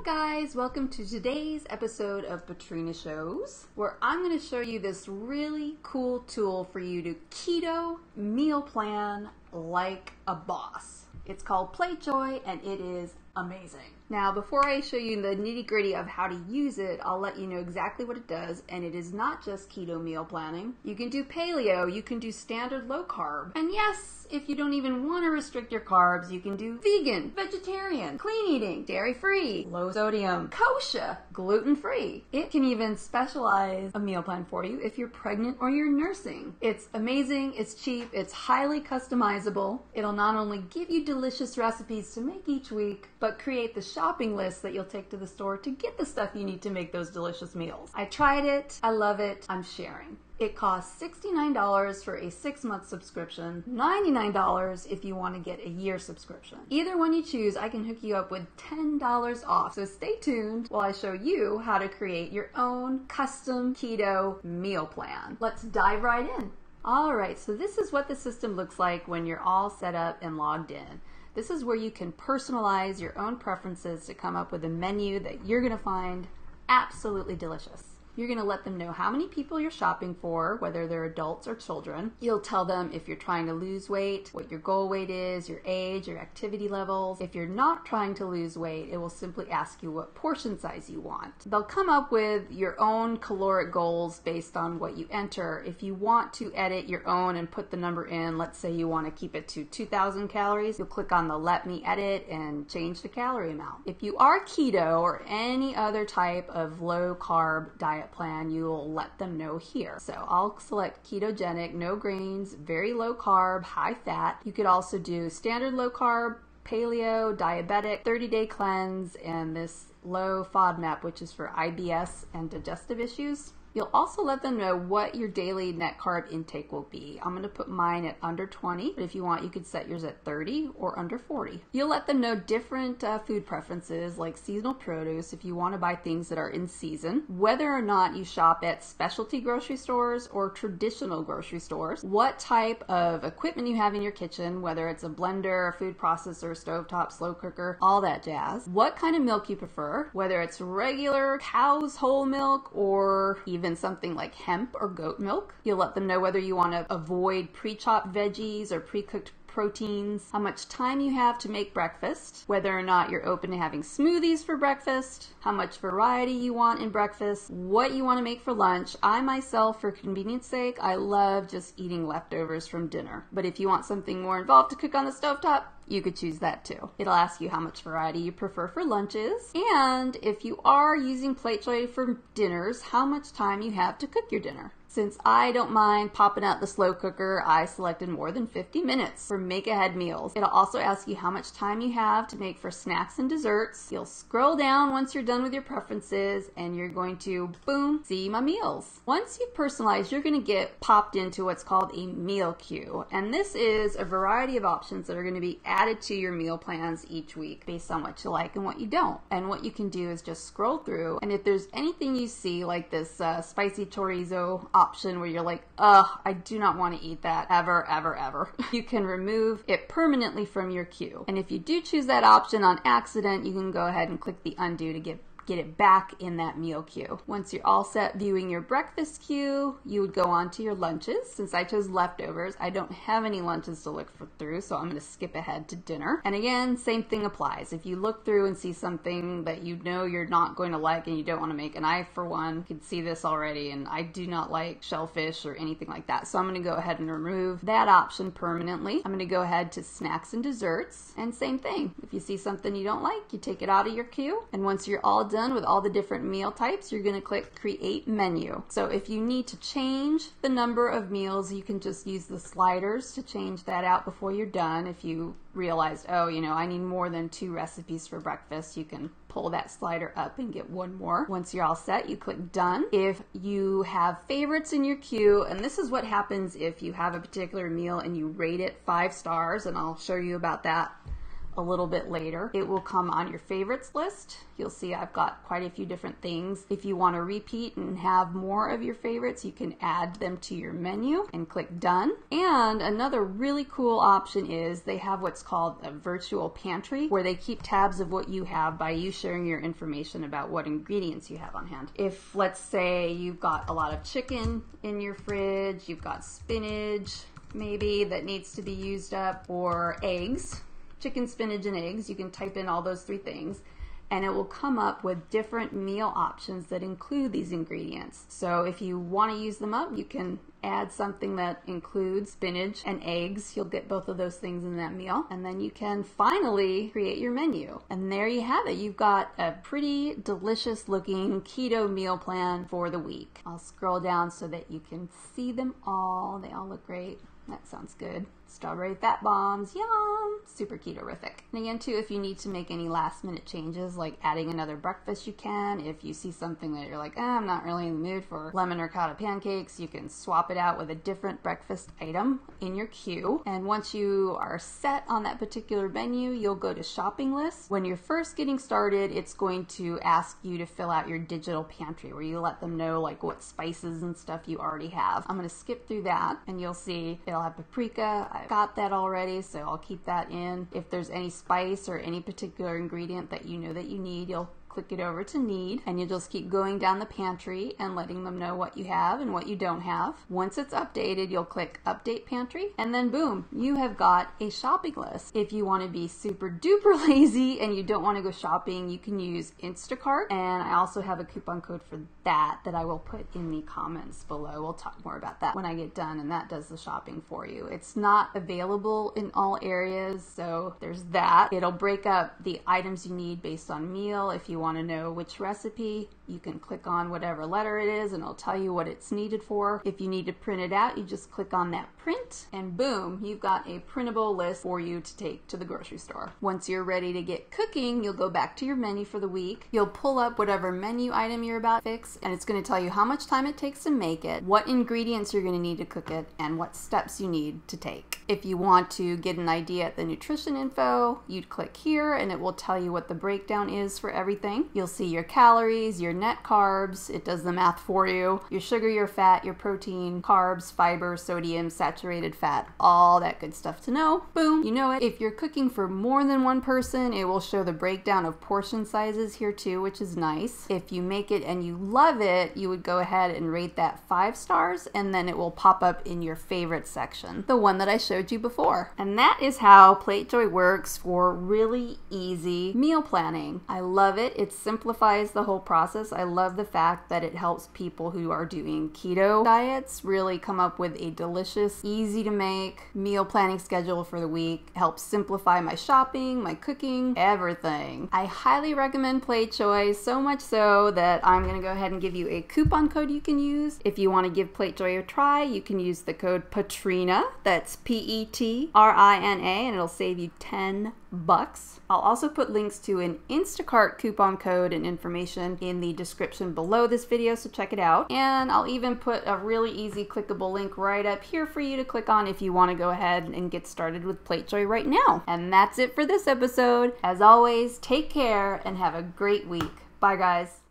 guys, welcome to today's episode of Petrina Shows, where I'm going to show you this really cool tool for you to keto meal plan like a boss. It's called Platejoy and it is amazing. Now, before I show you the nitty-gritty of how to use it, I'll let you know exactly what it does, and it is not just keto meal planning. You can do paleo, you can do standard low carb, and yes, if you don't even want to restrict your carbs, you can do vegan, vegetarian, clean eating, dairy-free, low sodium, kosher, gluten-free. It can even specialize a meal plan for you if you're pregnant or you're nursing. It's amazing, it's cheap, it's highly customizable. It'll not only give you delicious recipes to make each week, but create the shopping list that you'll take to the store to get the stuff you need to make those delicious meals. I tried it, I love it, I'm sharing. It costs $69 for a 6-month subscription, $99 if you want to get a year subscription. Either one you choose, I can hook you up with $10 off. So stay tuned while I show you how to create your own custom keto meal plan. Let's dive right in. Alright, so this is what the system looks like when you're all set up and logged in. This is where you can personalize your own preferences to come up with a menu that you're going to find absolutely delicious. You're going to let them know how many people you're shopping for, whether they're adults or children. You'll tell them if you're trying to lose weight, what your goal weight is, your age, your activity levels. If you're not trying to lose weight, it will simply ask you what portion size you want. They'll come up with your own caloric goals based on what you enter. If you want to edit your own and put the number in, let's say you want to keep it to 2,000 calories, you'll click on the Let Me Edit and change the calorie amount. If you are keto or any other type of low carb diet plan, you'll let them know here. So I'll select ketogenic, no grains, very low carb, high fat. You could also do standard low carb, paleo, diabetic, 30-day cleanse, and this low FODMAP, which is for IBS and digestive issues. You'll also let them know what your daily net carb intake will be. I'm going to put mine at under 20, but if you want, you could set yours at 30 or under 40. You'll let them know different food preferences like seasonal produce if you want to buy things that are in season, whether or not you shop at specialty grocery stores or traditional grocery stores, what type of equipment you have in your kitchen, whether it's a blender, a food processor, stovetop, slow cooker, all that jazz, what kind of milk you prefer, whether it's regular cow's whole milk or even something like hemp or goat milk. You'll let them know whether you want to avoid pre-chopped veggies or pre-cooked proteins, how much time you have to make breakfast, whether or not you're open to having smoothies for breakfast, how much variety you want in breakfast, what you want to make for lunch. I myself, for convenience sake, I love just eating leftovers from dinner. But if you want something more involved to cook on the stovetop, you could choose that too. It'll ask you how much variety you prefer for lunches, and if you are using Platejoy for dinners, how much time you have to cook your dinner. Since I don't mind popping out the slow cooker, I selected more than 50 minutes for make-ahead meals. It'll also ask you how much time you have to make for snacks and desserts. You'll scroll down once you're done with your preferences, and you're going to, boom, see my meals. Once you've personalized, you're going to get popped into what's called a meal queue, and this is a variety of options that are going to be added to your meal plans each week based on what you like and what you don't. And what you can do is just scroll through, and if there's anything you see like this spicy chorizo option where you're like, ugh, I do not want to eat that ever, ever, ever, you can remove it permanently from your queue. And if you do choose that option on accident, you can go ahead and click the undo to get it back in that meal queue. Once you're all set viewing your breakfast queue, you would go on to your lunches. Since I chose leftovers, I don't have any lunches to look through, so I'm going to skip ahead to dinner. And again, same thing applies. If you look through and see something that you know you're not going to like and you don't want to make, and I, for one, could see this already, and I do not like shellfish or anything like that, so I'm going to go ahead and remove that option permanently. I'm going to go ahead to snacks and desserts, and same thing. If you see something you don't like, you take it out of your queue, and once you're all done with all the different meal types, you're going to click Create Menu. So if you need to change the number of meals, you can just use the sliders to change that out before you're done. If you realize, oh, you know, I need more than 2 recipes for breakfast, you can pull that slider up and get one more. Once you're all set, you click Done. If you have favorites in your queue, and this is what happens if you have a particular meal and you rate it 5 stars, and I'll show you about that a little bit later. It will come on your favorites list. You'll see I've got quite a few different things. If you want to repeat and have more of your favorites, you can add them to your menu and click done. And another really cool option is they have what's called a virtual pantry, where they keep tabs of what you have by you sharing your information about what ingredients you have on hand. If, let's say, you've got a lot of chicken in your fridge, you've got spinach maybe that needs to be used up, or eggs, chicken, spinach, and eggs, you can type in all those three things and it will come up with different meal options that include these ingredients. So if you want to use them up, you can add something that includes spinach and eggs. You'll get both of those things in that meal. And then you can finally create your menu. And there you have it. You've got a pretty delicious looking keto meal plan for the week. I'll scroll down so that you can see them all. They all look great. That sounds good. Strawberry fat bombs, yum! Super keto-rific. And again, too, if you need to make any last-minute changes, like adding another breakfast, you can. If you see something that you're like, I'm not really in the mood for lemon ricotta pancakes, you can swap it out with a different breakfast item in your queue. And once you are set on that particular menu, you'll go to shopping list. When you're first getting started, it's going to ask you to fill out your digital pantry, where you let them know like what spices and stuff you already have. I'm going to skip through that, and you'll see it'll have paprika. I've got that already, so I'll keep that in. If there's any spice or any particular ingredient that you know that you need, you'll click it over to need, and you'll just keep going down the pantry and letting them know what you have and what you don't have. Once it's updated, you'll click update pantry, and then boom, you have got a shopping list. If you want to be super duper lazy and you don't want to go shopping, you can use Instacart, and I also have a coupon code for that I will put in the comments below. We'll talk more about that when I get done, and that does the shopping for you. It's not available in all areas, so there's that. It'll break up the items you need based on meal. If you want to know which recipe, you can click on whatever letter it is and it'll tell you what it's needed for. If you need to print it out, you just click on that print, and boom, you've got a printable list for you to take to the grocery store. Once you're ready to get cooking, you'll go back to your menu for the week. You'll pull up whatever menu item you're about to fix, and it's going to tell you how much time it takes to make it, what ingredients you're going to need to cook it, and what steps you need to take. If you want to get an idea at the nutrition info, you'd click here and it will tell you what the breakdown is for everything. You'll see your calories, your net carbs, it does the math for you, your sugar, your fat, your protein, carbs, fiber, sodium, saturated fat, all that good stuff to know. Boom, you know it. If you're cooking for more than one person, it will show the breakdown of portion sizes here too, which is nice. If you make it and you love it, you would go ahead and rate that 5 stars, and then it will pop up in your favorite section, the one that I showed you before. And that is how Platejoy works for really easy meal planning. I love it. It simplifies the whole process. I love the fact that it helps people who are doing keto diets really come up with a delicious, easy to make meal planning schedule for the week. It helps simplify my shopping, my cooking, everything. I highly recommend Platejoy, so much so that I'm going to go ahead and give you a coupon code you can use. If you want to give Platejoy a try, you can use the code Petrina, that's Petrina, and it'll save you $10. I'll also put links to an Instacart coupon code and information in the description below this video, so check it out. And I'll even put a really easy clickable link right up here for you to click on if you want to go ahead and get started with Platejoy right now. And that's it for this episode. As always, take care and have a great week. Bye, guys.